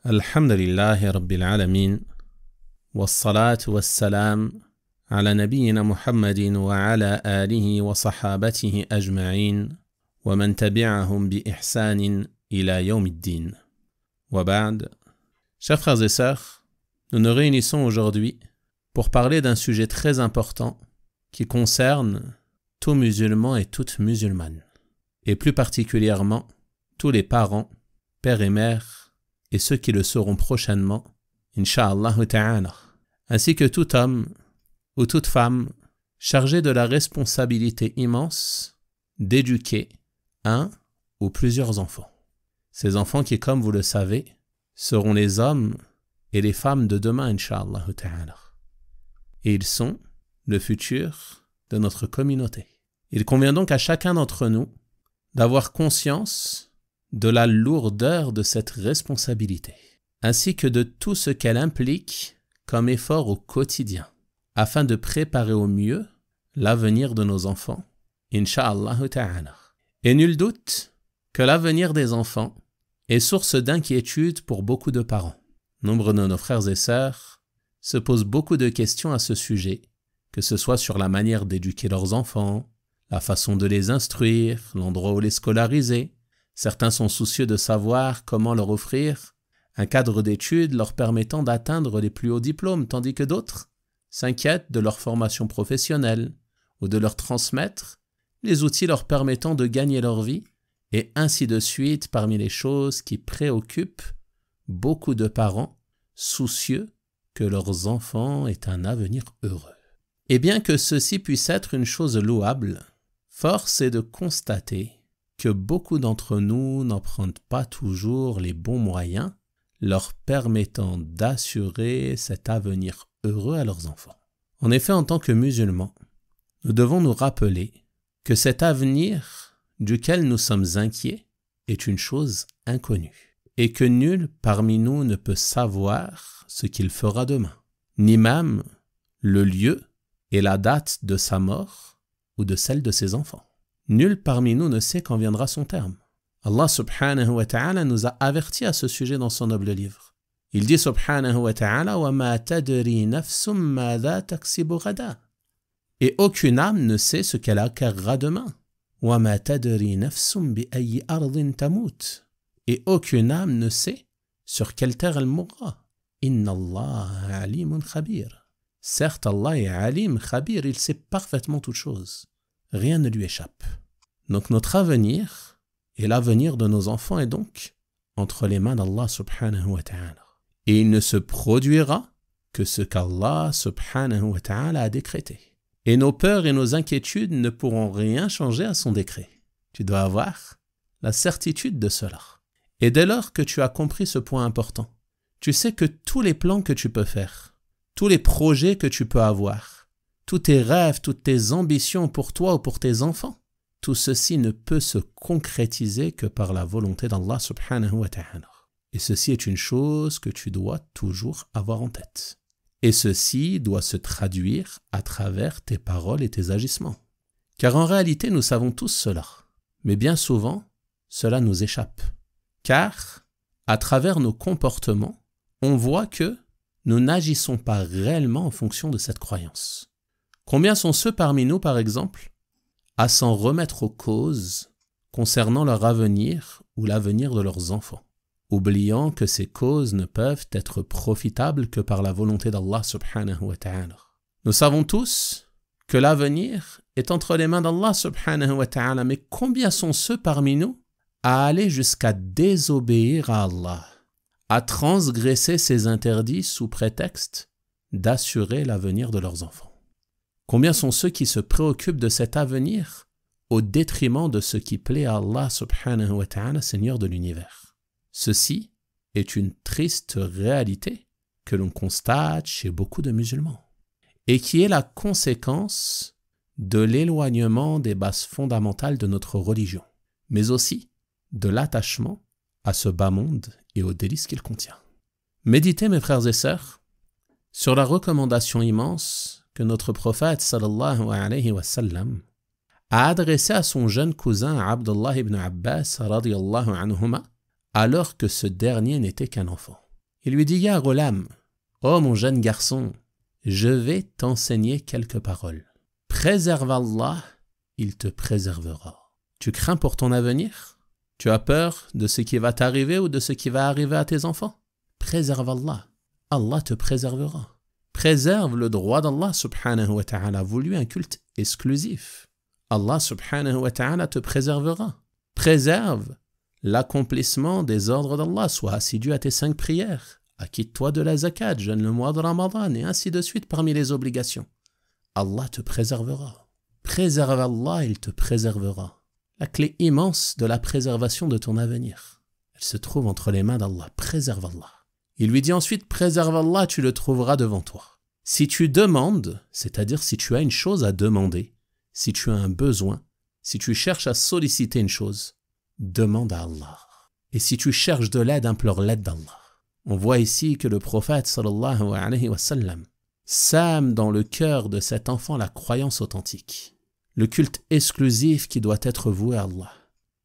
الحمد لله رب العالمين والصلاة والسلام على نبينا محمد وعلى آله وصحابته أجمعين ومن تبعهم بإحسان إلى يوم الدين. وبعد. Chers frères et sœurs, nous nous réunissons aujourd'hui pour parler d'un sujet très important qui concerne tout musulman et toute musulmane, et plus particulièrement tous les parents, pères et mères, et ceux qui le seront prochainement, Inch'Allah ta'ala, ainsi que tout homme ou toute femme chargé de la responsabilité immense d'éduquer un ou plusieurs enfants. Ces enfants qui, comme vous le savez, seront les hommes et les femmes de demain, Inch'Allah ta'ala. Et ils sont le futur de notre communauté. Il convient donc à chacun d'entre nous d'avoir conscience de la lourdeur de cette responsabilité, ainsi que de tout ce qu'elle implique comme effort au quotidien, afin de préparer au mieux l'avenir de nos enfants, Inch'Allah ta'ala. Et nul doute que l'avenir des enfants est source d'inquiétude pour beaucoup de parents. Nombre de nos frères et sœurs se posent beaucoup de questions à ce sujet, que ce soit sur la manière d'éduquer leurs enfants, la façon de les instruire, l'endroit où les scolariser. Certains sont soucieux de savoir comment leur offrir un cadre d'études leur permettant d'atteindre les plus hauts diplômes, tandis que d'autres s'inquiètent de leur formation professionnelle ou de leur transmettre les outils leur permettant de gagner leur vie, et ainsi de suite parmi les choses qui préoccupent beaucoup de parents soucieux que leurs enfants aient un avenir heureux. Et bien que ceci puisse être une chose louable, force est de constater que beaucoup d'entre nous n'empruntent pas toujours les bons moyens leur permettant d'assurer cet avenir heureux à leurs enfants. En effet, en tant que musulmans, nous devons nous rappeler que cet avenir duquel nous sommes inquiets est une chose inconnue et que nul parmi nous ne peut savoir ce qu'il fera demain, ni même le lieu et la date de sa mort ou de celle de ses enfants. Nul parmi nous ne sait quand viendra son terme. Allah subhanahu wa ta'ala nous a avertis à ce sujet dans son noble livre. Il dit subhanahu wa ta'ala وَمَا تَدْرِي نَفْسٌ مَاذَا تَكْسِبُ غَدًا. Et aucune âme ne sait ce qu'elle acquérera demain. وَمَا تَدْرِي نَفْسٌ بِأَيِّ أَرْضٍ تَمُوتُ. Et aucune âme ne sait sur quelle terre elle mourra. إِنَّ اللَّهَ عَلِيمٌ خَبِيرٌ. Certes, Allah est alim, khabir, il sait parfaitement toutes choses. Rien ne lui échappe. Donc notre avenir et l'avenir de nos enfants est donc entre les mains d'Allah subhanahu wa ta'ala. Et il ne se produira que ce qu'Allah subhanahu wa ta'ala a décrété. Et nos peurs et nos inquiétudes ne pourront rien changer à son décret. Tu dois avoir la certitude de cela. Et dès lors que tu as compris ce point important, tu sais que tous les plans que tu peux faire, tous les projets que tu peux avoir, tous tes rêves, toutes tes ambitions pour toi ou pour tes enfants, tout ceci ne peut se concrétiser que par la volonté d'Allah subhanahu wa ta'ala. Et ceci est une chose que tu dois toujours avoir en tête. Et ceci doit se traduire à travers tes paroles et tes agissements. Car en réalité, nous savons tous cela. Mais bien souvent, cela nous échappe. Car, à travers nos comportements, on voit que nous n'agissons pas réellement en fonction de cette croyance. Combien sont ceux parmi nous, par exemple, à s'en remettre aux causes concernant leur avenir ou l'avenir de leurs enfants, oubliant que ces causes ne peuvent être profitables que par la volonté d'Allah subhanahu wa ta'ala. Nous savons tous que l'avenir est entre les mains d'Allah subhanahu wa ta'ala, mais combien sont ceux parmi nous à aller jusqu'à désobéir à Allah, à transgresser ses interdits sous prétexte d'assurer l'avenir de leurs enfants? Combien sont ceux qui se préoccupent de cet avenir au détriment de ce qui plaît à Allah subhanahu wa ta'ala, Seigneur de l'univers? Ceci est une triste réalité que l'on constate chez beaucoup de musulmans et qui est la conséquence de l'éloignement des bases fondamentales de notre religion, mais aussi de l'attachement à ce bas monde et aux délices qu'il contient. Méditez, mes frères et sœurs, sur la recommandation immense que notre prophète sallallahu alayhi wa sallam a adressé à son jeune cousin Abdullah ibn Abbas radiyallahu anhuma alors que ce dernier n'était qu'un enfant. Il lui dit « Ya ghulam, oh mon jeune garçon, je vais t'enseigner quelques paroles. Préserve Allah, il te préservera. Tu crains pour ton avenir? Tu as peur de ce qui va t'arriver ou de ce qui va arriver à tes enfants? Préserve Allah, Allah te préservera. Préserve le droit d'Allah subhanahu wa ta'ala, voulu un culte exclusif. Allah subhanahu wa ta'ala te préservera. Préserve l'accomplissement des ordres d'Allah, sois assidu à tes 5 prières, acquitte-toi de la zakat, jeûne le mois de Ramadan, et ainsi de suite parmi les obligations. Allah te préservera. Préserve Allah, il te préservera. La clé immense de la préservation de ton avenir, elle se trouve entre les mains d'Allah. Préserve Allah. Il lui dit ensuite, préserve Allah, tu le trouveras devant toi. Si tu demandes, c'est-à-dire si tu as une chose à demander, si tu as un besoin, si tu cherches à solliciter une chose, demande à Allah. Et si tu cherches de l'aide, implore l'aide d'Allah. On voit ici que le prophète sallallahu alayhi wa sallam sème dans le cœur de cet enfant la croyance authentique, le culte exclusif qui doit être voué à Allah,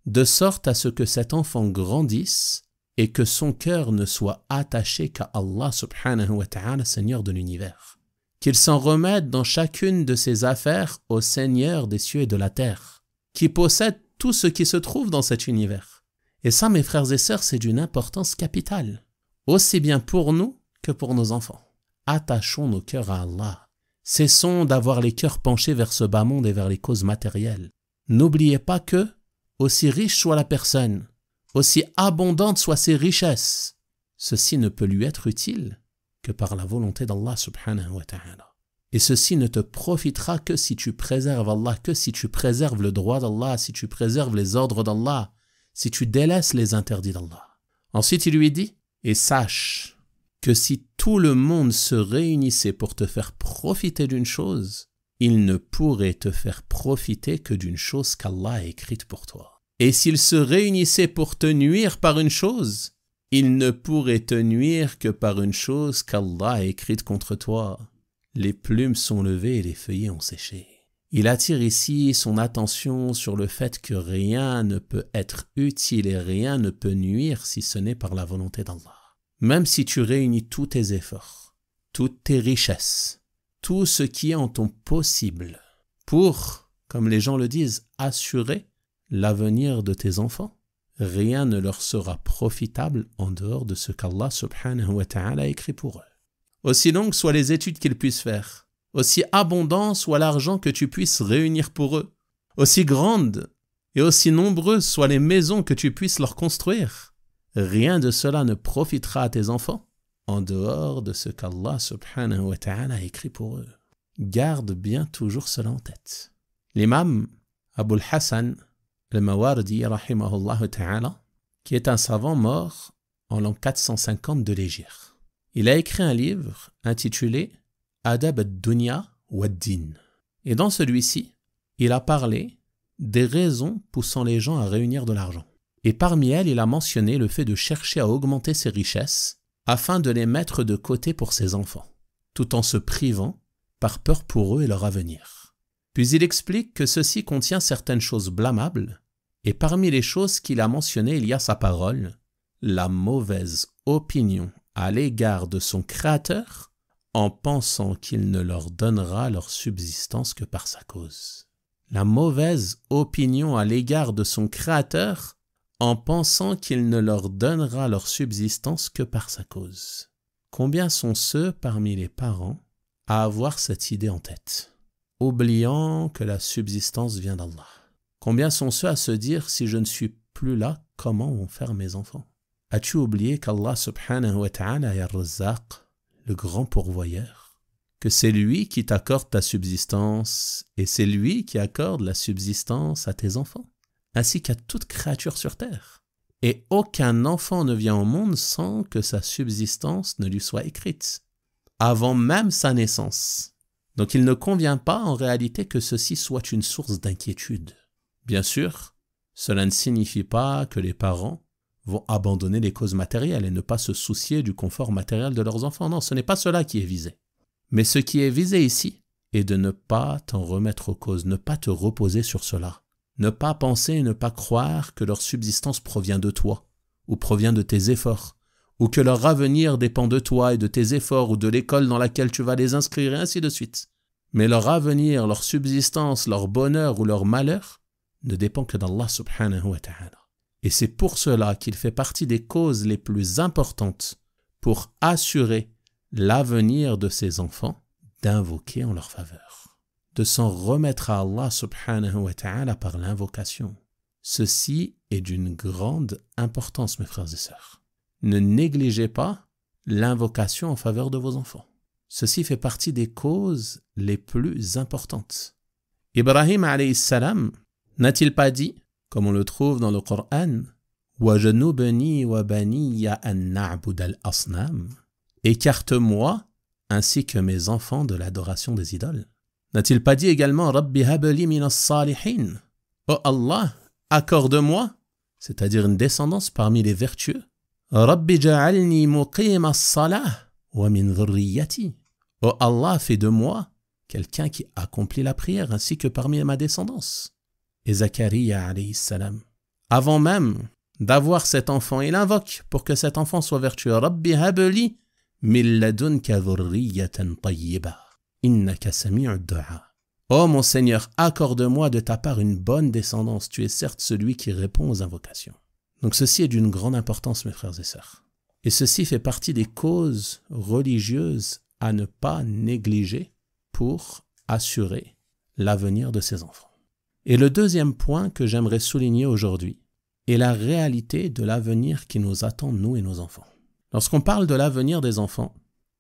de sorte à ce que cet enfant grandisse et que son cœur ne soit attaché qu'à Allah subhanahu wa ta'ala, Seigneur de l'univers. Qu'il s'en remette dans chacune de ses affaires au Seigneur des cieux et de la terre, qui possède tout ce qui se trouve dans cet univers. Et ça, mes frères et sœurs, c'est d'une importance capitale, aussi bien pour nous que pour nos enfants. Attachons nos cœurs à Allah. Cessons d'avoir les cœurs penchés vers ce bas monde et vers les causes matérielles. N'oubliez pas que, aussi riche soit la personne, aussi abondantes soient ses richesses, ceci ne peut lui être utile que par la volonté d'Allah subhanahu wa ta'ala. Et ceci ne te profitera que si tu préserves Allah, que si tu préserves le droit d'Allah, si tu préserves les ordres d'Allah, si tu délaisses les interdits d'Allah. Ensuite, il lui dit, et sache que si tout le monde se réunissait pour te faire profiter d'une chose, il ne pourrait te faire profiter que d'une chose qu'Allah a écrite pour toi. Et s'il se réunissait pour te nuire par une chose, il ne pourrait te nuire que par une chose qu'Allah a écrite contre toi. Les plumes sont levées et les feuillets ont séché. Il attire ici son attention sur le fait que rien ne peut être utile et rien ne peut nuire si ce n'est par la volonté d'Allah. Même si tu réunis tous tes efforts, toutes tes richesses, tout ce qui est en ton possible pour, comme les gens le disent, assurer l'avenir de tes enfants, rien ne leur sera profitable en dehors de ce qu'Allah subhanahu wa ta'ala a écrit pour eux. Aussi longues soient les études qu'ils puissent faire, aussi abondant soit l'argent que tu puisses réunir pour eux, aussi grandes et aussi nombreuses soient les maisons que tu puisses leur construire, rien de cela ne profitera à tes enfants en dehors de ce qu'Allah subhanahu wa ta'ala a écrit pour eux. Garde bien toujours cela en tête. L'imam Abul Hassan al-Mawardi rahimahullah ta'ala, qui est un savant mort en l'an 450 de l'Hégire. Il a écrit un livre intitulé Adab ad-Dunya wa ad-Din. Et dans celui-ci, il a parlé des raisons poussant les gens à réunir de l'argent. Et parmi elles, il a mentionné le fait de chercher à augmenter ses richesses afin de les mettre de côté pour ses enfants, tout en se privant par peur pour eux et leur avenir. Puis il explique que ceci contient certaines choses blâmables, et parmi les choses qu'il a mentionnées, il y a sa parole, la mauvaise opinion à l'égard de son Créateur, en pensant qu'il ne leur donnera leur subsistance que par sa cause. La mauvaise opinion à l'égard de son Créateur, en pensant qu'il ne leur donnera leur subsistance que par sa cause. Combien sont ceux parmi les parents à avoir cette idée en tête, oubliant que la subsistance vient d'Allah? Combien sont ceux à se dire, si je ne suis plus là, comment vont faire mes enfants? As-tu oublié qu'Allah subhanahu wa ta'ala est Ar-Razzaq, le grand pourvoyeur, que c'est lui qui t'accorde ta subsistance et c'est lui qui accorde la subsistance à tes enfants, ainsi qu'à toute créature sur terre. Et aucun enfant ne vient au monde sans que sa subsistance ne lui soit écrite, avant même sa naissance. Donc il ne convient pas en réalité que ceci soit une source d'inquiétude. Bien sûr, cela ne signifie pas que les parents vont abandonner les causes matérielles et ne pas se soucier du confort matériel de leurs enfants. Non, ce n'est pas cela qui est visé. Mais ce qui est visé ici est de ne pas t'en remettre aux causes, ne pas te reposer sur cela. Ne pas penser et ne pas croire que leur subsistance provient de toi, ou provient de tes efforts, ou que leur avenir dépend de toi et de tes efforts ou de l'école dans laquelle tu vas les inscrire et ainsi de suite. Mais leur avenir, leur subsistance, leur bonheur ou leur malheur ne dépend que d'Allah subhanahu wa ta'ala. Et c'est pour cela qu'il fait partie des causes les plus importantes pour assurer l'avenir de ses enfants, d'invoquer en leur faveur, de s'en remettre à Allah subhanahu wa ta'ala par l'invocation. Ceci est d'une grande importance, mes frères et sœurs. Ne négligez pas l'invocation en faveur de vos enfants. Ceci fait partie des causes les plus importantes. Ibrahim alayhi salam n'a-t-il pas dit, comme on le trouve dans le Coran, « Wajnubni wa baniya an na'bud al-asnam » Écarte-moi ainsi que mes enfants de l'adoration des idoles. N'a-t-il pas dit également « Rabbi habli minas salihin » Oh Allah, accorde-moi, c'est-à-dire une descendance parmi les vertueux. « Rabbi ja'alni muqima as-salah wa min dhurriyyati » Oh Allah, fais de moi quelqu'un qui accomplit la prière ainsi que parmi ma descendance. Et Zachariah alayhi salam, avant même d'avoir cet enfant, il invoque pour que cet enfant soit vertueux. Rabbi habli min ladunka dhurriyatan tayyiba innaka sami'ud du'a. Oh mon Seigneur, accorde-moi de ta part une bonne descendance. Tu es certes celui qui répond aux invocations. Donc ceci est d'une grande importance, mes frères et sœurs. Et ceci fait partie des causes religieuses à ne pas négliger pour assurer l'avenir de ses enfants. Et le deuxième point que j'aimerais souligner aujourd'hui est la réalité de l'avenir qui nous attend, nous et nos enfants. Lorsqu'on parle de l'avenir des enfants,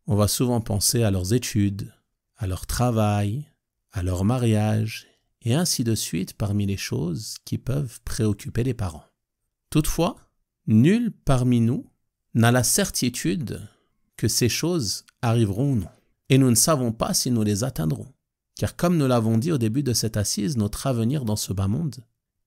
on va souvent penser à leurs études, à leur travail, à leur mariage, et ainsi de suite parmi les choses qui peuvent préoccuper les parents. Toutefois, nul parmi nous n'a la certitude que ces choses arriveront ou non. Et nous ne savons pas si nous les atteindrons. Car comme nous l'avons dit au début de cette assise, notre avenir dans ce bas monde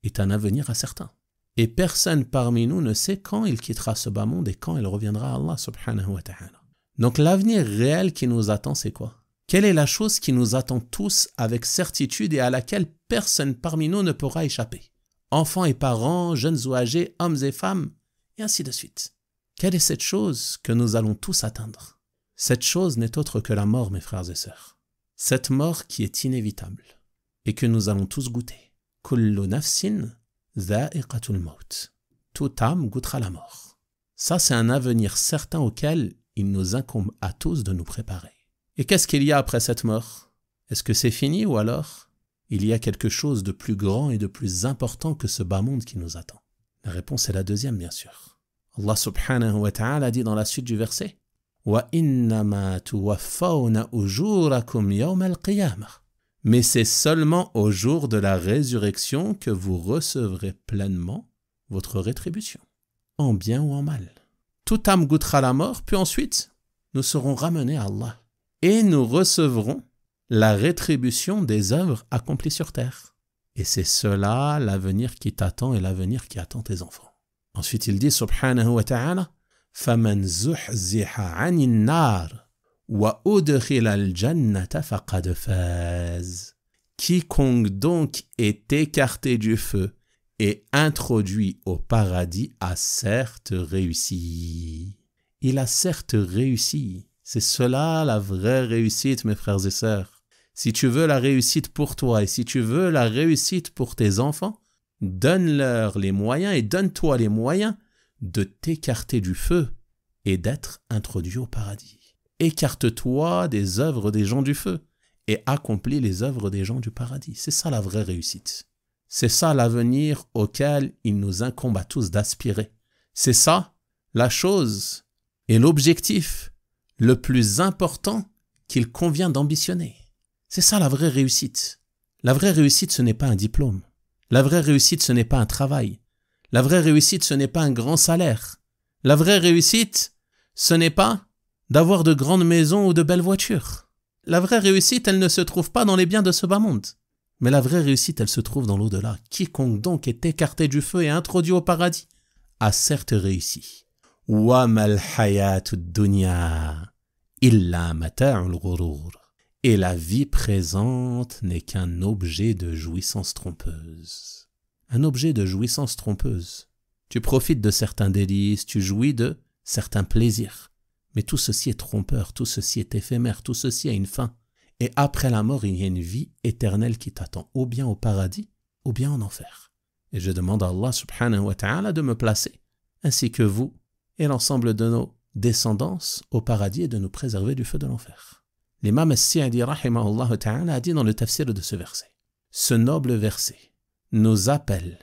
est un avenir incertain. Et personne parmi nous ne sait quand il quittera ce bas monde et quand il reviendra à Allah subhanahu wa ta'ala. Donc l'avenir réel qui nous attend, c'est quoi? Quelle est la chose qui nous attend tous avec certitude et à laquelle personne parmi nous ne pourra échapper? Enfants et parents, jeunes ou âgés, hommes et femmes, et ainsi de suite. Quelle est cette chose que nous allons tous atteindre? Cette chose n'est autre que la mort, mes frères et sœurs. Cette mort qui est inévitable et que nous allons tous goûter. Kullu nafsin dha'iqatul maut. Toute âme goûtera la mort. Ça, c'est un avenir certain auquel il nous incombe à tous de nous préparer. Et qu'est-ce qu'il y a après cette mort? Est-ce que c'est fini ou alors il y a quelque chose de plus grand et de plus important que ce bas monde qui nous attend? La réponse est la deuxième, bien sûr. Allah subhanahu wa ta'ala dit dans la suite du verset وَإِنَّمَا تُوَفَّوْنَ أُجُورَكُمْ يَوْمَ الْقِيَامَةِ. Mais c'est seulement au jour de la résurrection que vous recevrez pleinement votre rétribution, en bien ou en mal. Toute âme goûtera la mort, puis ensuite, nous serons ramenés à Allah et nous recevrons la rétribution des œuvres accomplies sur terre. Et c'est cela l'avenir qui t'attend et l'avenir qui attend tes enfants. Ensuite, il dit, subhanahu wa ta'ala, فَمَنْ زُحْزِحَ عَنِ النَّارِ وَأُدْخِلَ الْجَنَّةَ فَقَدْ فَازَ. Quiconque donc est écarté du feu et introduit au paradis a certes réussi. Il a certes réussi. C'est cela la vraie réussite, mes frères et sœurs. Si tu veux la réussite pour toi et si tu veux la réussite pour tes enfants, donne-leur les moyens et donne-toi les moyens de t'écarter du feu et d'être introduit au paradis. Écarte-toi des œuvres des gens du feu et accomplis les œuvres des gens du paradis. C'est ça la vraie réussite. C'est ça l'avenir auquel il nous incombe à tous d'aspirer. C'est ça la chose et l'objectif le plus important qu'il convient d'ambitionner. C'est ça la vraie réussite. La vraie réussite, ce n'est pas un diplôme. La vraie réussite, ce n'est pas un travail. La vraie réussite, ce n'est pas un grand salaire. La vraie réussite, ce n'est pas d'avoir de grandes maisons ou de belles voitures. La vraie réussite, elle ne se trouve pas dans les biens de ce bas monde. Mais la vraie réussite, elle se trouve dans l'au-delà. Quiconque donc est écarté du feu et introduit au paradis a certes réussi. Wa mal hayatud dunya illa mata'ul ghurur. Et la vie présente n'est qu'un objet de jouissance trompeuse. Un objet de jouissance trompeuse. Tu profites de certains délices, tu jouis de certains plaisirs. Mais tout ceci est trompeur, tout ceci est éphémère, tout ceci a une fin. Et après la mort, il y a une vie éternelle qui t'attend, ou bien au paradis, ou bien en enfer. Et je demande à Allah subhanahu wa ta'ala de me placer, ainsi que vous et l'ensemble de nos descendants au paradis et de nous préserver du feu de l'enfer. L'imam As-Sa'di rahimahullah ta'ala a dit dans le tafsir de ce verset, ce noble verset nous appelle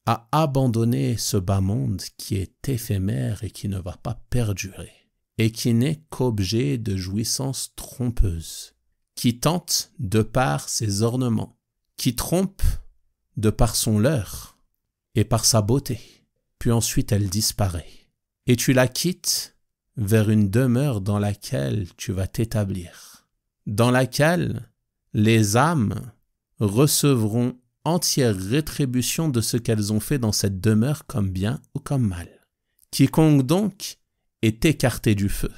à abandonner ce bas monde qui est éphémère et qui ne va pas perdurer, et qui n'est qu'objet de jouissances trompeuses, qui tente de par ses ornements, qui trompe de par son leurre et par sa beauté, puis ensuite elle disparaît, et tu la quittes vers une demeure dans laquelle tu vas t'établir, dans laquelle les âmes recevront entière rétribution de ce qu'elles ont fait dans cette demeure comme bien ou comme mal. Quiconque donc est écarté du feu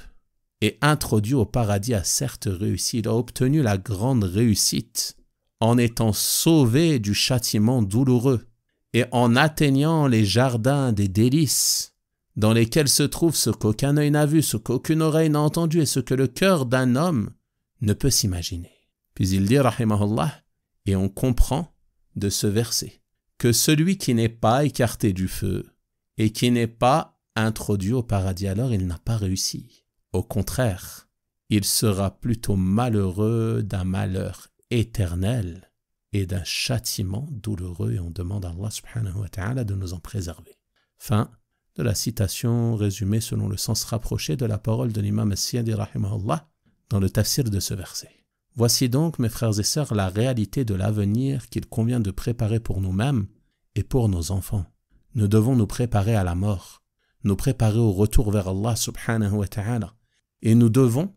et introduit au paradis a certes réussi, il a obtenu la grande réussite en étant sauvé du châtiment douloureux et en atteignant les jardins des délices dans lesquels se trouve ce qu'aucun œil n'a vu, ce qu'aucune oreille n'a entendu et ce que le cœur d'un homme ne peut s'imaginer. Puis il dit, rahimahullah, et on comprend de ce verset que celui qui n'est pas écarté du feu et qui n'est pas introduit au paradis, alors il n'a pas réussi. Au contraire, il sera plutôt malheureux d'un malheur éternel et d'un châtiment douloureux, et on demande à Allah subhanahu wa ta'ala de nous en préserver. Fin de la citation résumée selon le sens rapproché de la parole de l'imam As-Sa'di rahimahullah dans le tafsir de ce verset. Voici donc, mes frères et sœurs, la réalité de l'avenir qu'il convient de préparer pour nous-mêmes et pour nos enfants. Nous devons nous préparer à la mort, nous préparer au retour vers Allah subhanahu wa ta'ala, et nous devons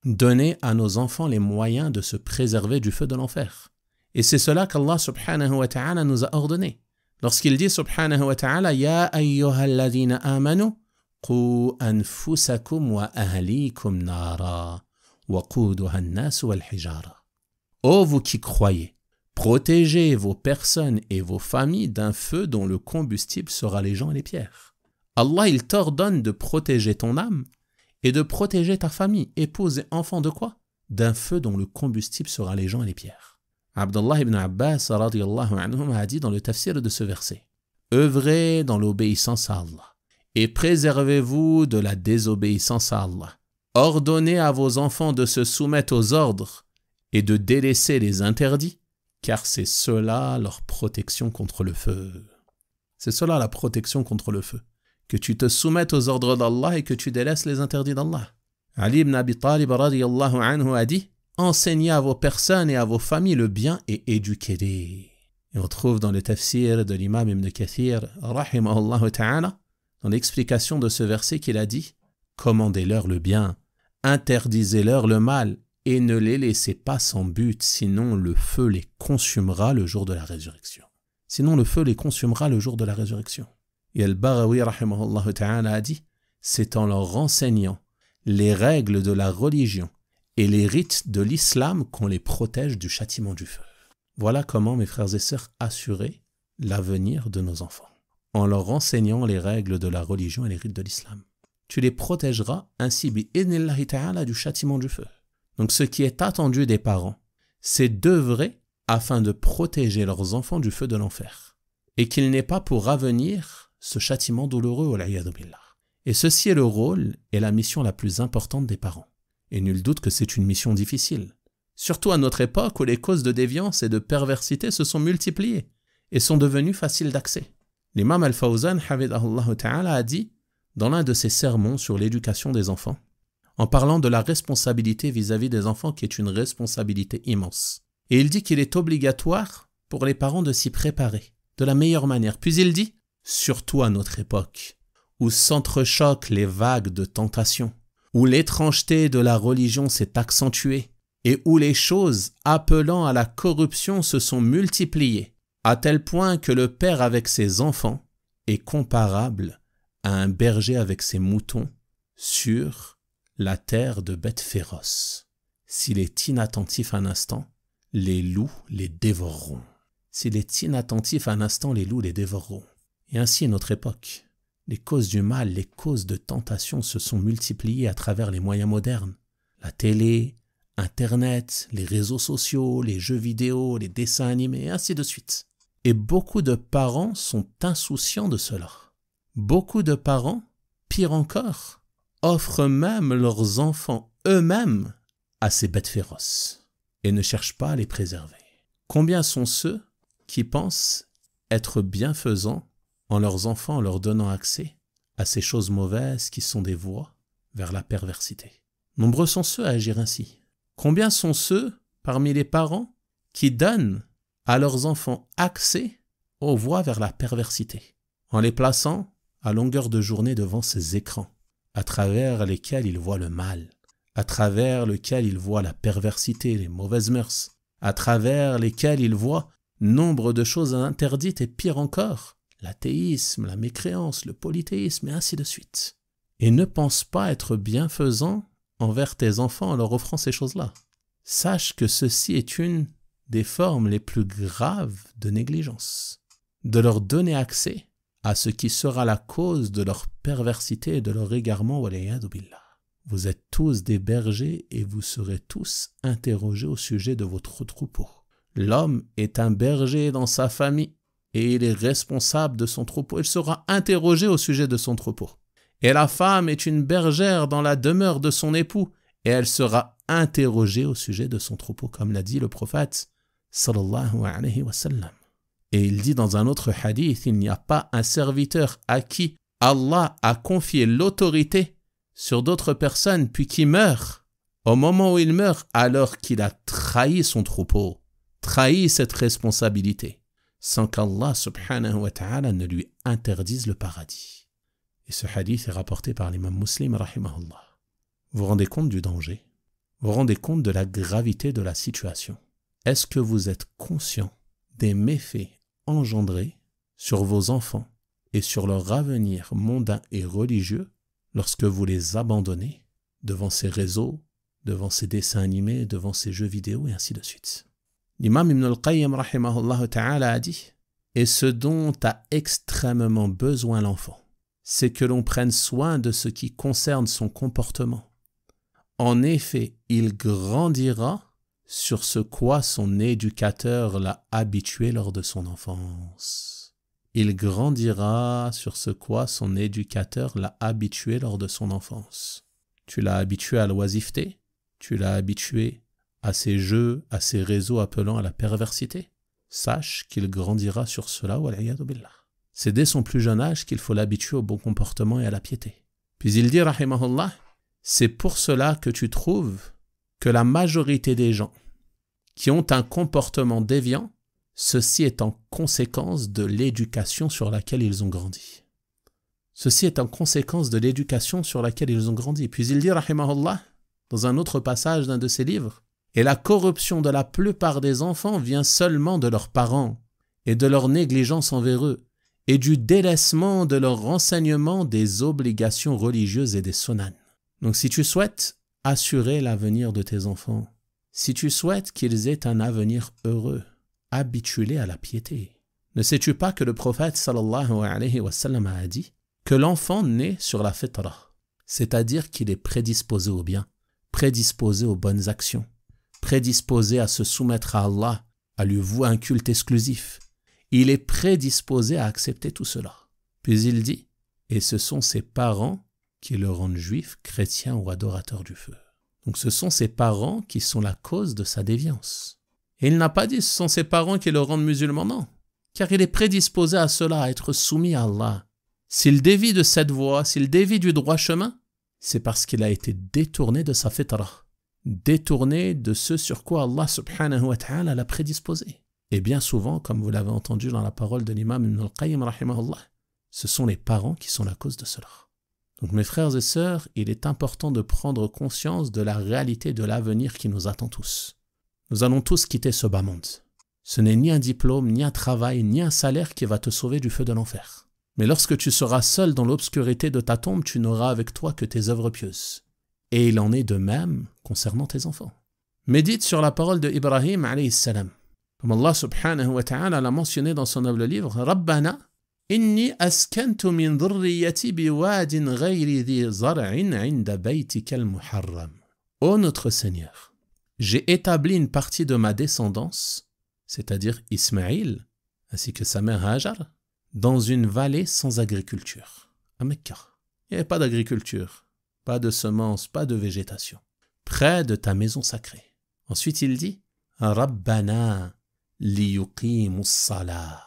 donner à nos enfants les moyens de se préserver du feu de l'enfer. Et c'est cela qu'Allah subhanahu wa ta'ala nous a ordonné. Lorsqu'il dit subhanahu wa ta'ala, Ya ayyuhalladhina amanu, qu anfusakum wa ahlikum nara. Ô vous qui croyez, protégez vos personnes et vos familles d'un feu dont le combustible sera les gens et les pierres. Allah, il t'ordonne de protéger ton âme et de protéger ta famille, épouse et enfants de quoi? D'un feu dont le combustible sera les gens et les pierres. Abdullah ibn Abbas radiyallahu anhum a dit dans le tafsir de ce verset, œuvrez dans l'obéissance à Allah et préservez-vous de la désobéissance à Allah. Ordonnez à vos enfants de se soumettre aux ordres et de délaisser les interdits, car c'est cela leur protection contre le feu. C'est cela la protection contre le feu, que tu te soumettes aux ordres d'Allah et que tu délaisses les interdits d'Allah. Ali ibn Abi Talib radiyallahu anhu a dit, enseignez à vos personnes et à vos familles le bien et éduquez-les. Et on trouve dans le tafsir de l'imam Ibn Kathir, rahimahullah ta'ala, dans l'explication de ce verset qu'il a dit, commandez-leur le bien, interdisez-leur le mal, et ne les laissez pas sans but, sinon le feu les consumera le jour de la résurrection. Sinon le feu les consumera le jour de la résurrection. Et Al-Barawi, rahimahullah ta'ala, a dit, c'est en leur enseignant les règles de la religion et les rites de l'islam qu'on les protège du châtiment du feu. Voilà comment, mes frères et sœurs, assurer l'avenir de nos enfants, en leur enseignant les règles de la religion et les rites de l'islam. Tu les protégeras ainsi bi'idhnillahi ta'ala du châtiment du feu. Donc ce qui est attendu des parents, c'est d'œuvrer afin de protéger leurs enfants du feu de l'enfer, et qu'il n'ait pas pour avenir ce châtiment douloureux wal'iyadhu billah. Et ceci est le rôle et la mission la plus importante des parents. Et nul doute que c'est une mission difficile, surtout à notre époque où les causes de déviance et de perversité se sont multipliées et sont devenues faciles d'accès. L'imam Al-Fawzan, hafidhahullah ta'ala, a dit dans l'un de ses sermons sur l'éducation des enfants, en parlant de la responsabilité vis-à-vis des enfants qui est une responsabilité immense. Et il dit qu'il est obligatoire pour les parents de s'y préparer de la meilleure manière. Puis il dit, surtout à notre époque, où s'entrechoquent les vagues de tentation, où l'étrangeté de la religion s'est accentuée et où les choses appelant à la corruption se sont multipliées, à tel point que le père avec ses enfants est comparable à un berger avec ses moutons sur la terre de bêtes féroces. S'il est inattentif un instant, les loups les dévoreront. S'il est inattentif un instant, les loups les dévoreront. Et ainsi est notre époque. Les causes du mal, les causes de tentation se sont multipliées à travers les moyens modernes. La télé, Internet, les réseaux sociaux, les jeux vidéo, les dessins animés, et ainsi de suite. Et beaucoup de parents sont insouciants de cela. Beaucoup de parents, pire encore, offrent même leurs enfants eux-mêmes à ces bêtes féroces et ne cherchent pas à les préserver. Combien sont ceux qui pensent être bienfaisants en leurs enfants en leur donnant accès à ces choses mauvaises qui sont des voies vers la perversité? Nombreux sont ceux à agir ainsi. Combien sont ceux parmi les parents qui donnent à leurs enfants accès aux voies vers la perversité en les plaçant à longueur de journée devant ces écrans à travers lesquels ils voient le mal, à travers lesquels ils voient la perversité, les mauvaises mœurs, à travers lesquels ils voient nombre de choses interdites et pire encore, l'athéisme, la mécréance, le polythéisme et ainsi de suite. Et ne pense pas être bienfaisant envers tes enfants en leur offrant ces choses-là. Sache que ceci est une des formes les plus graves de négligence. De leur donner accès à ce qui sera la cause de leur perversité et de leur égarement, waliyadu billah. Vous êtes tous des bergers et vous serez tous interrogés au sujet de votre troupeau. L'homme est un berger dans sa famille et il est responsable de son troupeau. Il sera interrogé au sujet de son troupeau. Et la femme est une bergère dans la demeure de son époux et elle sera interrogée au sujet de son troupeau, comme l'a dit le prophète sallallahu alayhi wa sallam. Et il dit dans un autre hadith, il n'y a pas un serviteur à qui Allah a confié l'autorité sur d'autres personnes puis qui meurt. Au moment où il meurt, alors qu'il a trahi son troupeau, trahi cette responsabilité, sans qu'Allah subhanahu wa ta'ala ne lui interdise le paradis. Et ce hadith est rapporté par l'imam Muslim, rahimahullah. Vous vous rendez compte du danger? Vous vous rendez compte de la gravité de la situation? Est-ce que vous êtes conscient des méfaits engendrés sur vos enfants et sur leur avenir mondain et religieux lorsque vous les abandonnez devant ces réseaux, devant ces dessins animés, devant ces jeux vidéo et ainsi de suite? L'imam Ibn al-Qayyim rahimahullah ta'ala a dit « Et ce dont a extrêmement besoin l'enfant, c'est que l'on prenne soin de ce qui concerne son comportement. En effet, il grandira sur ce quoi son éducateur l'a habitué lors de son enfance. Il grandira sur ce quoi son éducateur l'a habitué lors de son enfance. Tu l'as habitué à l'oisiveté, tu l'as habitué à ces jeux, à ces réseaux appelant à la perversité. Sache qu'il grandira sur cela, wal'iyadu billah. C'est dès son plus jeune âge qu'il faut l'habituer au bon comportement et à la piété. Puis il dit, rahimahullah, c'est pour cela que tu trouves que la majorité des gens qui ont un comportement déviant, ceci est en conséquence de l'éducation sur laquelle ils ont grandi. Ceci est en conséquence de l'éducation sur laquelle ils ont grandi. Puis il dit, rahimahullah, dans un autre passage d'un de ses livres, et la corruption de la plupart des enfants vient seulement de leurs parents et de leur négligence envers eux et du délaissement de leur renseignement des obligations religieuses et des sunan. Donc si tu souhaites assurer l'avenir de tes enfants, si tu souhaites qu'ils aient un avenir heureux, habitue-les à la piété. Ne sais-tu pas que le prophète sallallahu alayhi wa sallam a dit que l'enfant naît sur la fitra, c'est-à-dire qu'il est prédisposé au bien, prédisposé aux bonnes actions, prédisposé à se soumettre à Allah, à lui vouer un culte exclusif. Il est prédisposé à accepter tout cela. Puis il dit, et ce sont ses parents qui le rendent juif, chrétien ou adorateur du feu. Donc ce sont ses parents qui sont la cause de sa déviance. Et il n'a pas dit ce sont ses parents qui le rendent musulman, non. Car il est prédisposé à cela, à être soumis à Allah. S'il dévie de cette voie, s'il dévie du droit chemin, c'est parce qu'il a été détourné de sa fitra, détourné de ce sur quoi Allah subhanahu wa ta'ala l'a prédisposé. Et bien souvent, comme vous l'avez entendu dans la parole de l'imam Ibn al-Qayyim rahimahullah, ce sont les parents qui sont la cause de cela. Donc mes frères et sœurs, il est important de prendre conscience de la réalité de l'avenir qui nous attend tous. Nous allons tous quitter ce bas monde. Ce n'est ni un diplôme, ni un travail, ni un salaire qui va te sauver du feu de l'enfer. Mais lorsque tu seras seul dans l'obscurité de ta tombe, tu n'auras avec toi que tes œuvres pieuses. Et il en est de même concernant tes enfants. Médite sur la parole de Ibrahim alayhi salam. Comme Allah subhanahu wa ta'ala l'a mentionné dans son noble livre, Rabbana Inni askantu min dhurriyyati biwadin ghayri dhi zar'in 'inda baytika al-muharram. Ô notre Seigneur, j'ai établi une partie de ma descendance, c'est-à-dire Ismaïl, ainsi que sa mère Hajar, dans une vallée sans agriculture, à Mecca. Il n'y avait pas d'agriculture, pas de semences, pas de végétation, près de ta maison sacrée. Ensuite il dit Rabbana liyuqimus salah.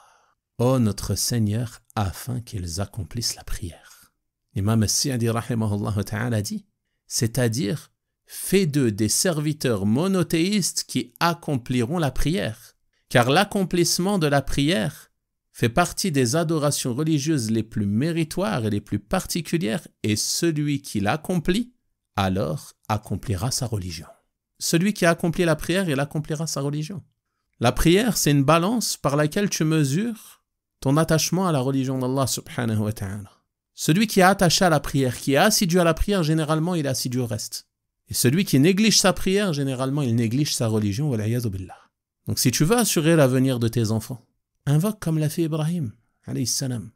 Ô notre Seigneur, afin qu'ils accomplissent la prière. L'imam As-Sa'di rahimahullah ta'ala dit, c'est-à-dire fais d'eux des serviteurs monothéistes qui accompliront la prière. Car l'accomplissement de la prière fait partie des adorations religieuses les plus méritoires et les plus particulières, et celui qui l'accomplit, alors accomplira sa religion. Celui qui a accompli la prière, il accomplira sa religion. La prière, c'est une balance par laquelle tu mesures ton attachement à la religion d'Allah subhanahu wa ta'ala. Celui qui est attaché à la prière, qui est assidu à la prière, généralement, il est assidu au reste. Et celui qui néglige sa prière, généralement, il néglige sa religion. Wal'iyadhu billah. Donc, si tu veux assurer l'avenir de tes enfants, invoque comme l'a fait Ibrahim, alayhi salam.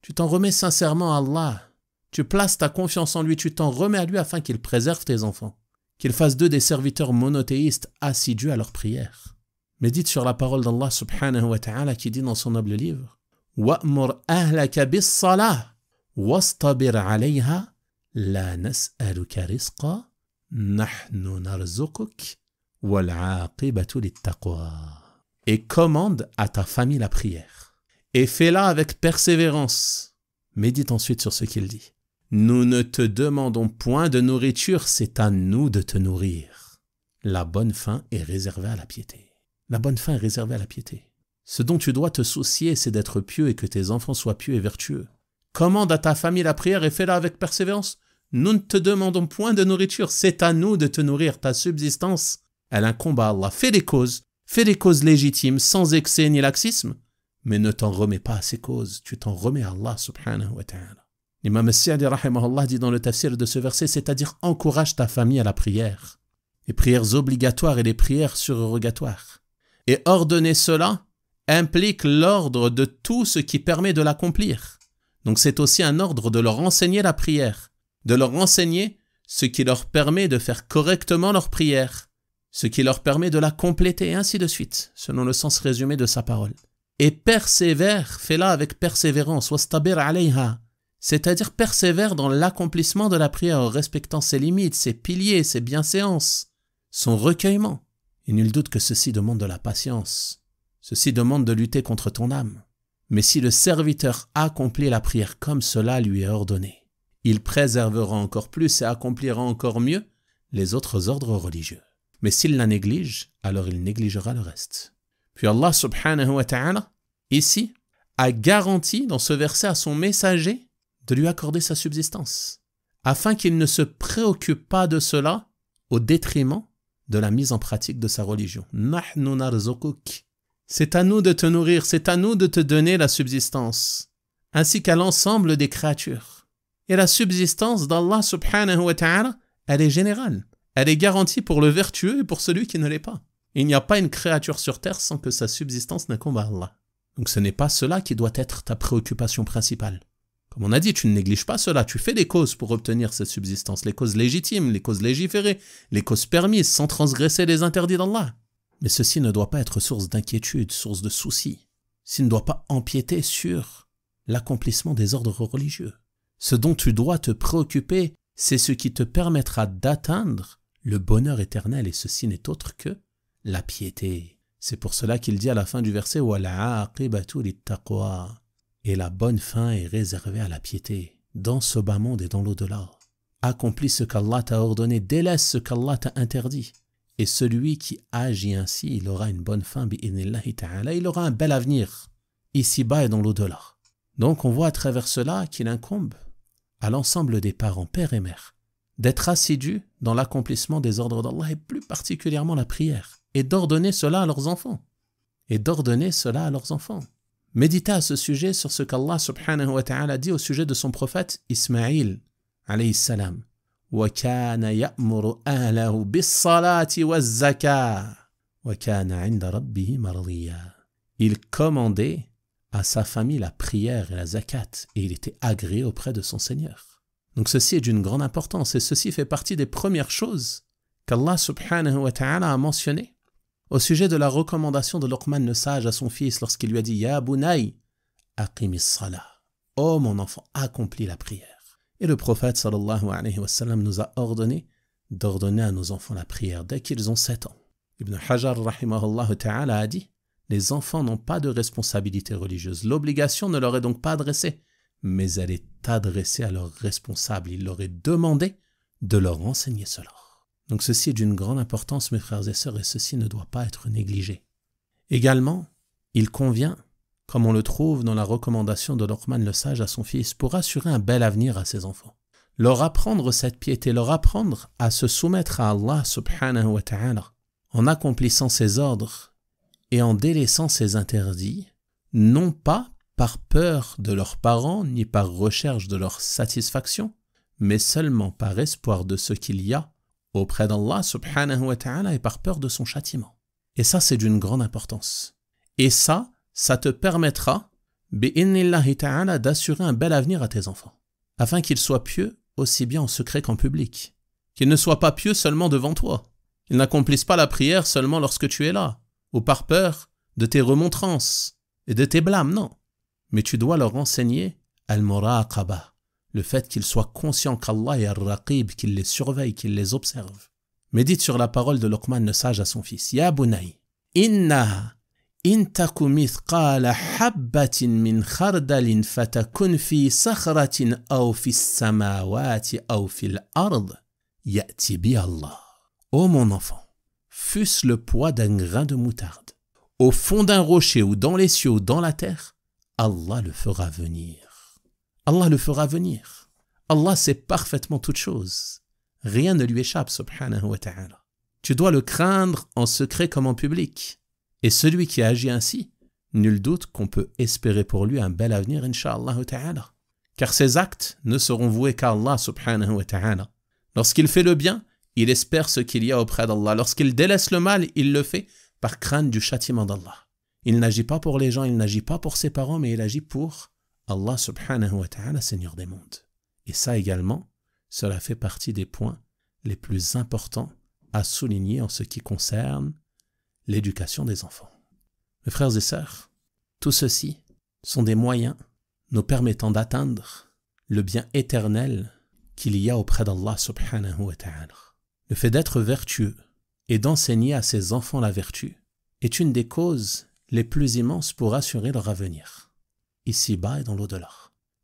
Tu t'en remets sincèrement à Allah. Tu places ta confiance en lui, tu t'en remets à lui afin qu'il préserve tes enfants. Qu'il fasse d'eux des serviteurs monothéistes assidus à leur prière. Médite sur la parole d'Allah subhanahu wa ta'ala qui dit dans son noble livre وَأْمُرْ أَهْلَكَ بِالصَّلَاةِ وَاسْتَبِرْ عَلَيْهَا لَا نَسْأَلُكَ رِزْقًا نَحْنُ نَرْزُقُكَ وَالْعَاقِبَةُ لِلتَّقْوَى. Et commande à ta famille la prière. Et fais-la avec persévérance. Médite ensuite sur ce qu'il dit. Nous ne te demandons point de nourriture, c'est à nous de te nourrir. La bonne fin est réservée à la piété. La bonne fin est réservée à la piété. Ce dont tu dois te soucier, c'est d'être pieux et que tes enfants soient pieux et vertueux. Commande à ta famille la prière et fais-la avec persévérance. Nous ne te demandons point de nourriture, c'est à nous de te nourrir. Ta subsistance, elle incombe à Allah. Fais des causes légitimes, sans excès ni laxisme, mais ne t'en remets pas à ces causes. Tu t'en remets à Allah subhanahu wa ta'ala. L'imam As-Sa'di rahimahullah dit dans le tafsir de ce verset, c'est-à-dire encourage ta famille à la prière. Les prières obligatoires et les prières surrogatoires. Et ordonner cela implique l'ordre de tout ce qui permet de l'accomplir. Donc c'est aussi un ordre de leur enseigner la prière, de leur enseigner ce qui leur permet de faire correctement leur prière, ce qui leur permet de la compléter, et ainsi de suite, selon le sens résumé de sa parole. Et persévère, fais-la avec persévérance, wastabir alayha, c'est-à-dire persévère dans l'accomplissement de la prière en respectant ses limites, ses piliers, ses bienséances, son recueillement. Et nul doute que ceci demande de la patience. Ceci demande de lutter contre ton âme. Mais si le serviteur accomplit la prière comme cela lui est ordonné, il préservera encore plus et accomplira encore mieux les autres ordres religieux. Mais s'il la néglige, alors il négligera le reste. Puis Allah subhanahu wa ta'ala, ici, a garanti dans ce verset à son messager de lui accorder sa subsistance, afin qu'il ne se préoccupe pas de cela au détriment de la mise en pratique de sa religion. Nahnu narzukuk. C'est à nous de te nourrir, c'est à nous de te donner la subsistance, ainsi qu'à l'ensemble des créatures. Et la subsistance d'Allah subhanahu wa ta'ala, elle est générale. Elle est garantie pour le vertueux et pour celui qui ne l'est pas. Il n'y a pas une créature sur terre sans que sa subsistance n'incombe à Allah. Donc ce n'est pas cela qui doit être ta préoccupation principale. Comme on a dit, tu ne négliges pas cela, tu fais des causes pour obtenir cette subsistance, les causes légitimes, les causes légiférées, les causes permises sans transgresser les interdits d'Allah. Mais ceci ne doit pas être source d'inquiétude, source de soucis. Ceci ne doit pas empiéter sur l'accomplissement des ordres religieux. Ce dont tu dois te préoccuper, c'est ce qui te permettra d'atteindre le bonheur éternel, et ceci n'est autre que la piété. C'est pour cela qu'il dit à la fin du verset « Wal-'aqibatu lit-taqwa » et la bonne fin est réservée à la piété, dans ce bas monde et dans l'au-delà. Accomplis ce qu'Allah t'a ordonné, délaisse ce qu'Allah t'a interdit. Et celui qui agit ainsi, il aura une bonne fin, bi'idhnillahi ta'ala, il aura un bel avenir, ici-bas et dans l'au-delà. Donc on voit à travers cela qu'il incombe à l'ensemble des parents, père et mère, d'être assidus dans l'accomplissement des ordres d'Allah, et plus particulièrement la prière, et d'ordonner cela à leurs enfants. Méditez à ce sujet sur ce qu'Allah subhanahu wa ta'ala dit au sujet de son prophète Ismaïl, alayhi salam. وَكَانَ يَأْمُرُ أَهْلَهُ بِالصَّلَاةِ وَالزَّكَاةِ وَكَانَ عِنْدَ رَبِّهِ مَرْضِيًّا. Il commandait à sa famille la prière et la zakat, et il était agréé auprès de son Seigneur. Donc ceci est d'une grande importance, et ceci fait partie des premières choses qu'Allah subhanahu wa ta'ala a mentionnées au sujet de la recommandation de Luqman le sage à son fils lorsqu'il lui a dit « Ya bunay, aqimis salah » « Oh mon enfant, accomplis la prière ». Et le prophète sallallahu alayhi wa sallam nous a d'ordonner à nos enfants la prière dès qu'ils ont 7 ans. Ibn Hajar rahimahullah ta'ala a dit « Les enfants n'ont pas de responsabilité religieuse. L'obligation ne leur est donc pas adressée, mais elle est adressée à leurs responsables. Il leur est demandé de leur enseigner cela. » Donc ceci est d'une grande importance, mes frères et sœurs, et ceci ne doit pas être négligé. Également, il convient, comme on le trouve dans la recommandation de Luqman le sage à son fils, pour assurer un bel avenir à ses enfants. Leur apprendre cette piété, leur apprendre à se soumettre à Allah subhanahu wa ta'ala, en accomplissant ses ordres et en délaissant ses interdits, non pas par peur de leurs parents, ni par recherche de leur satisfaction, mais seulement par espoir de ce qu'il y a auprès d'Allah subhanahu wa ta'ala et par peur de son châtiment. Et ça, c'est d'une grande importance. Et ça te permettra, bi'innillahi ta'ala, d'assurer un bel avenir à tes enfants, afin qu'ils soient pieux aussi bien en secret qu'en public. Qu'ils ne soient pas pieux seulement devant toi. Ils n'accomplissent pas la prière seulement lorsque tu es là, ou par peur de tes remontrances et de tes blâmes, non. Mais tu dois leur enseigner al-muraqaba, le fait qu'ils soient conscients qu'Allah est al-raqib, qu'il les surveille, qu'il les observe. Médite sur la parole de Luqman le sage à son fils. Ya bunay, innaha in taku mithqala habbatin min khardalin fatakun fi sakhratin aw fi samawati aw fil ard ya'ti bi Allah. Ô mon enfant, fût-ce le poids d'un grain de moutarde, au fond d'un rocher ou dans les cieux ou dans la terre, Allah le fera venir. Allah le fera venir. Allah sait parfaitement toutes choses. Rien ne lui échappe, subhanahu wa ta'ala. Tu dois le craindre en secret comme en public. Et celui qui agit ainsi, nul doute qu'on peut espérer pour lui un bel avenir, incha'Allah ta'ala. Car ses actes ne seront voués qu'à Allah, subhanahu wa ta'ala. Lorsqu'il fait le bien, il espère ce qu'il y a auprès d'Allah. Lorsqu'il délaisse le mal, il le fait par crainte du châtiment d'Allah. Il n'agit pas pour les gens, il n'agit pas pour ses parents, mais il agit pour Allah subhanahu wa ta'ala, Seigneur des mondes. Et ça également, cela fait partie des points les plus importants à souligner en ce qui concerne l'éducation des enfants. Mes frères et sœurs, tout ceci sont des moyens nous permettant d'atteindre le bien éternel qu'il y a auprès d'Allah subhanahu wa ta'ala. Le fait d'être vertueux et d'enseigner à ses enfants la vertu est une des causes les plus immenses pour assurer leur avenir, ici-bas et dans l'au-delà.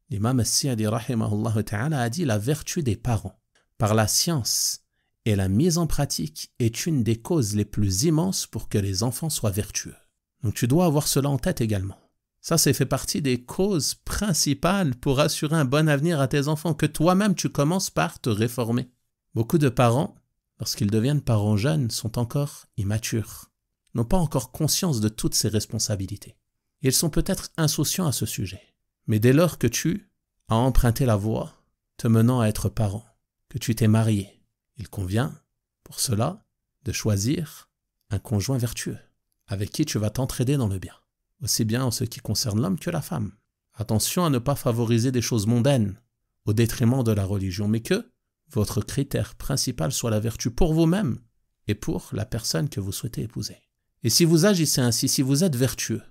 L'imam As-Sa'di rahimahullah ta'ala a dit « La vertu des parents, par la science et la mise en pratique, est une des causes les plus immenses pour que les enfants soient vertueux. » Donc tu dois avoir cela en tête également. Ça fait partie des causes principales pour assurer un bon avenir à tes enfants, que toi-même tu commences par te réformer. Beaucoup de parents, lorsqu'ils deviennent parents jeunes, sont encore immatures, n'ont pas encore conscience de toutes ces responsabilités. Ils sont peut-être insouciants à ce sujet. Mais dès lors que tu as emprunté la voie te menant à être parent, que tu t'es marié, il convient, pour cela, de choisir un conjoint vertueux, avec qui tu vas t'entraider dans le bien, aussi bien en ce qui concerne l'homme que la femme. Attention à ne pas favoriser des choses mondaines au détriment de la religion, mais que votre critère principal soit la vertu pour vous-même et pour la personne que vous souhaitez épouser. Et si vous agissez ainsi, si vous êtes vertueux,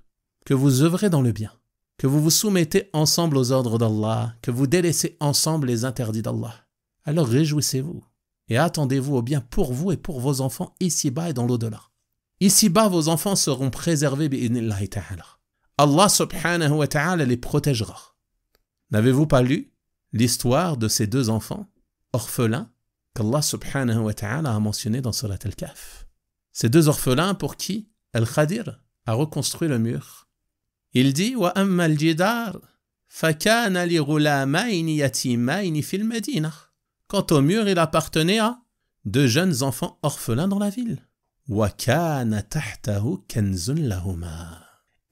que vous œuvrez dans le bien, que vous vous soumettez ensemble aux ordres d'Allah, que vous délaissez ensemble les interdits d'Allah, alors réjouissez-vous et attendez-vous au bien pour vous et pour vos enfants ici-bas et dans l'au-delà. Ici-bas, vos enfants seront préservés bi'idhnillahi ta'ala. Allah subhanahu wa ta'ala les protégera. N'avez-vous pas lu l'histoire de ces deux enfants orphelins qu'Allah subhanahu wa ta'ala a mentionné dans Surat Al-Kahf? Ces deux orphelins pour qui Al-Khadir a reconstruit le mur. Il dit « Wa amma al-jidar, fa kana li ghulamayni yatimayni fil madina » Quant au mur, il appartenait à deux jeunes enfants orphelins dans la ville. « Wa kana tahtahu kanzun lahuma »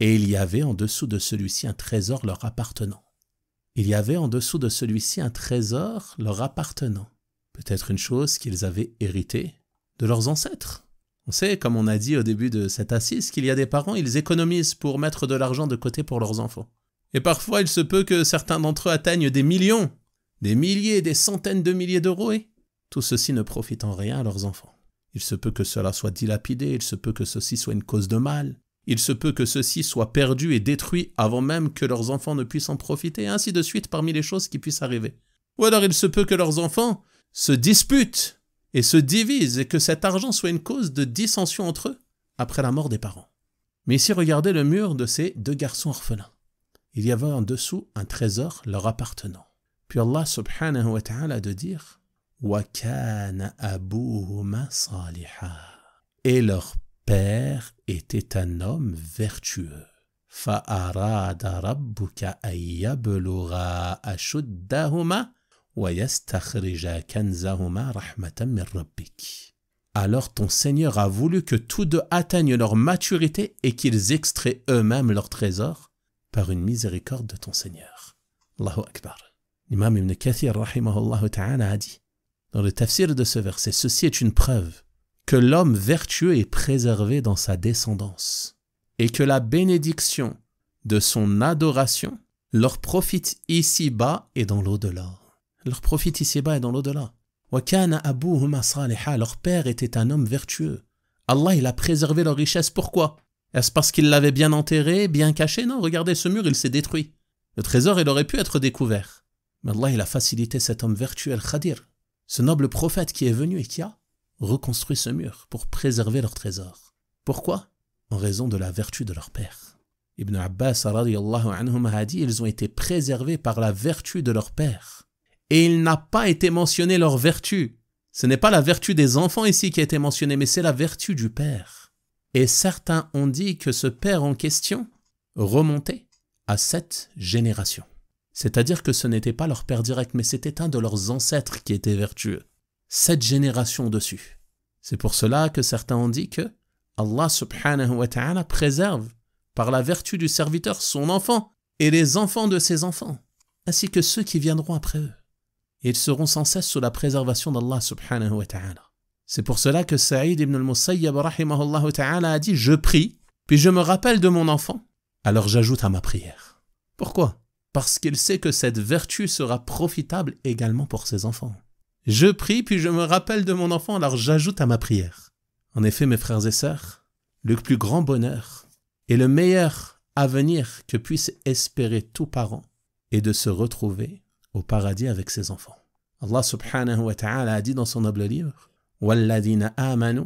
Et il y avait en dessous de celui-ci un trésor leur appartenant. Il y avait en dessous de celui-ci un trésor leur appartenant. Peut-être une chose qu'ils avaient héritée de leurs ancêtres. On sait, comme on a dit au début de cette assise, qu'il y a des parents, ils économisent pour mettre de l'argent de côté pour leurs enfants. Et parfois, il se peut que certains d'entre eux atteignent des millions, des milliers, des centaines de milliers d'euros, et tout ceci ne profite en rien à leurs enfants. Il se peut que cela soit dilapidé, il se peut que ceci soit une cause de mal, il se peut que ceci soit perdu et détruit avant même que leurs enfants ne puissent en profiter, et ainsi de suite parmi les choses qui puissent arriver. Ou alors il se peut que leurs enfants se disputent et se divisent et que cet argent soit une cause de dissension entre eux après la mort des parents. Mais ici, regardez le mur de ces 2 garçons orphelins. Il y avait en dessous un trésor leur appartenant. Puis Allah subhanahu wa ta'ala de dire « Wa kana abuhuma saliha » et leur père était un homme vertueux. « Fa'arada rabbuka ayyablugha ashuddahuma wa yastakhrija kanzahuma rahmatan min rabbik » Alors ton Seigneur a voulu que tous deux atteignent leur maturité et qu'ils extraient eux-mêmes leur trésor par une miséricorde de ton Seigneur. Allahu Akbar. L'imam Ibn Kathir rahimahullah ta'ala a dit dans le tafsir de ce verset, ceci est une preuve que l'homme vertueux est préservé dans sa descendance et que la bénédiction de son adoration leur profite ici-bas et dans l'au-delà. Leur profite ici-bas et dans l'au-delà. Wa kana abuhuma saliha, leur père était un homme vertueux. Allah, il a préservé leur richesse. Pourquoi? Est-ce parce qu'il l'avait bien enterré, bien caché? Non, regardez, ce mur, il s'est détruit. Le trésor, il aurait pu être découvert. Mais Allah, il a facilité cet homme vertueux, Al-Khadir, ce noble prophète qui est venu et qui a reconstruit ce mur pour préserver leur trésor. Pourquoi? En raison de la vertu de leur père. Ibn Abbas radiyallahu anhuma a dit, ils ont été préservés par la vertu de leur père. Et il n'a pas été mentionné leur vertu. Ce n'est pas la vertu des enfants ici qui a été mentionnée, mais c'est la vertu du père. Et certains ont dit que ce père en question remontait à 7 générations. C'est-à-dire que ce n'était pas leur père direct, mais c'était un de leurs ancêtres qui était vertueux. 7 générations dessus. C'est pour cela que certains ont dit que Allah subhanahu wa ta'ala préserve par la vertu du serviteur son enfant et les enfants de ses enfants, ainsi que ceux qui viendront après eux. Et ils seront sans cesse sous la préservation d'Allah subhanahu wa ta'ala. C'est pour cela que Saïd ibn al-Musayyab rahimahullah ta'ala a dit « Je prie, puis je me rappelle de mon enfant, alors j'ajoute à ma prière. » Pourquoi? Parce qu'il sait que cette vertu sera profitable également pour ses enfants. Je prie, puis je me rappelle de mon enfant, alors j'ajoute à ma prière. En effet, mes frères et sœurs, le plus grand bonheur et le meilleur avenir que puisse espérer tout parent est de se retrouver au paradis avec ses enfants. Allah subhanahu wa ta'ala a dit dans son noble livre « Walladhina amanu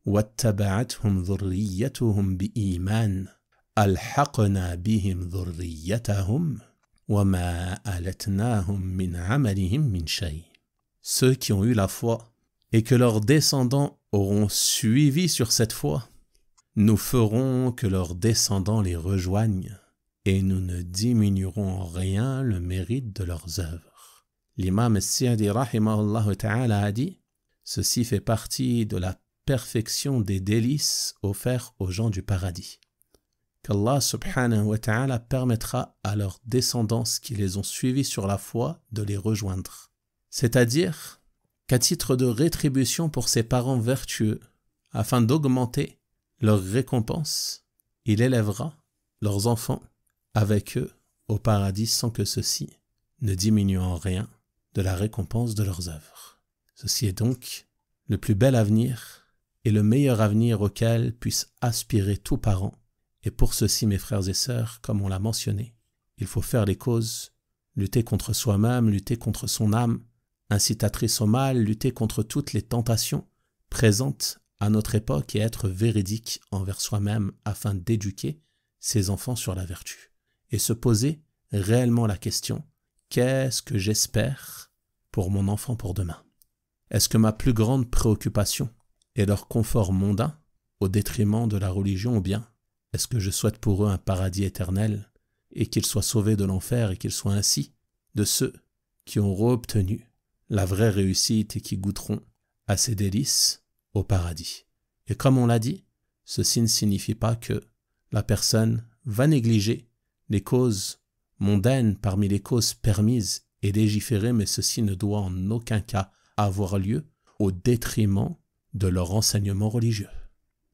wattaba'athum dhurriyyatuhum bi'iman alhaqna bihim dhurriyyatahum wa ma alatnahum min amalihim min shay » Ceux qui ont eu la foi et que leurs descendants auront suivi sur cette foi, nous ferons que leurs descendants les rejoignent et nous ne diminuerons en rien le mérite de leurs œuvres. L'imam As-Sa'di rahimahullah ta'ala a dit « Ceci fait partie de la perfection des délices offerts aux gens du paradis. Qu'Allah subhanahu wa ta'ala permettra à leurs descendants qui les ont suivis sur la foi de les rejoindre. » C'est-à-dire qu'à titre de rétribution pour ses parents vertueux, afin d'augmenter leur récompense, il élèvera leurs enfants avec eux au paradis sans que ceci ne diminue en rien de la récompense de leurs œuvres. Ceci est donc le plus bel avenir et le meilleur avenir auquel puisse aspirer tout parent. Et pour ceci, mes frères et sœurs, comme on l'a mentionné, il faut faire les causes, lutter contre soi-même, lutter contre son âme, incitatrice au mal, lutter contre toutes les tentations présentes à notre époque et être véridique envers soi-même afin d'éduquer ses enfants sur la vertu. Et se poser réellement la question, qu'est-ce que j'espère pour mon enfant pour demain? Est-ce que ma plus grande préoccupation est leur confort mondain au détriment de la religion ou bien est-ce que je souhaite pour eux un paradis éternel et qu'ils soient sauvés de l'enfer et qu'ils soient ainsi de ceux qui auront obtenu la vraie réussite et qui goûteront à ces délices au paradis. Et comme on l'a dit, ceci ne signifie pas que la personne va négliger les causes mondaines parmi les causes permises et légiférées, mais ceci ne doit en aucun cas avoir lieu au détriment de leur enseignement religieux.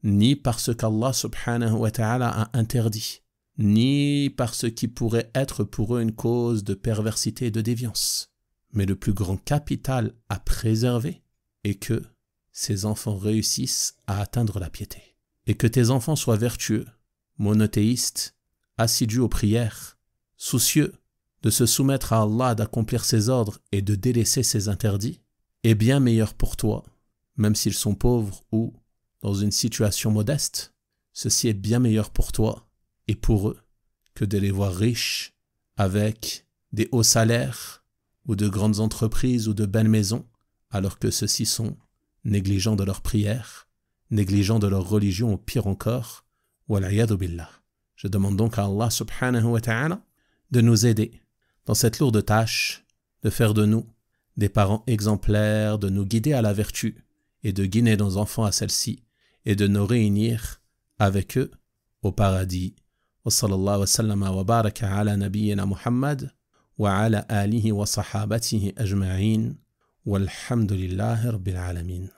ni par ce qu'Allah subhanahu wa ta'ala a interdit, ni par ce qui pourrait être pour eux une cause de perversité et de déviance. Mais le plus grand capital à préserver est que ces enfants réussissent à atteindre la piété. Et que tes enfants soient vertueux, monothéistes, assidus aux prières, soucieux de se soumettre à Allah, d'accomplir ses ordres et de délaisser ses interdits, est bien meilleur pour toi, même s'ils sont pauvres ou dans une situation modeste. Ceci est bien meilleur pour toi et pour eux que de les voir riches avec des hauts salaires ou de grandes entreprises ou de belles maisons, alors que ceux-ci sont négligents de leurs prières, négligents de leur religion ou pire encore, wal'iyadu billah. Je demande donc à Allah subhanahu wa ta'ala de nous aider dans cette lourde tâche, de faire de nous des parents exemplaires, de nous guider à la vertu et de guider nos enfants à celle-ci et de nous réunir avec eux au paradis. Wa sallallahu wa sallama wa baraka ala nabiyyina Muhammad wa ala alihi wa sahabatihi ajma'in walhamdulillahi rabbil alamin.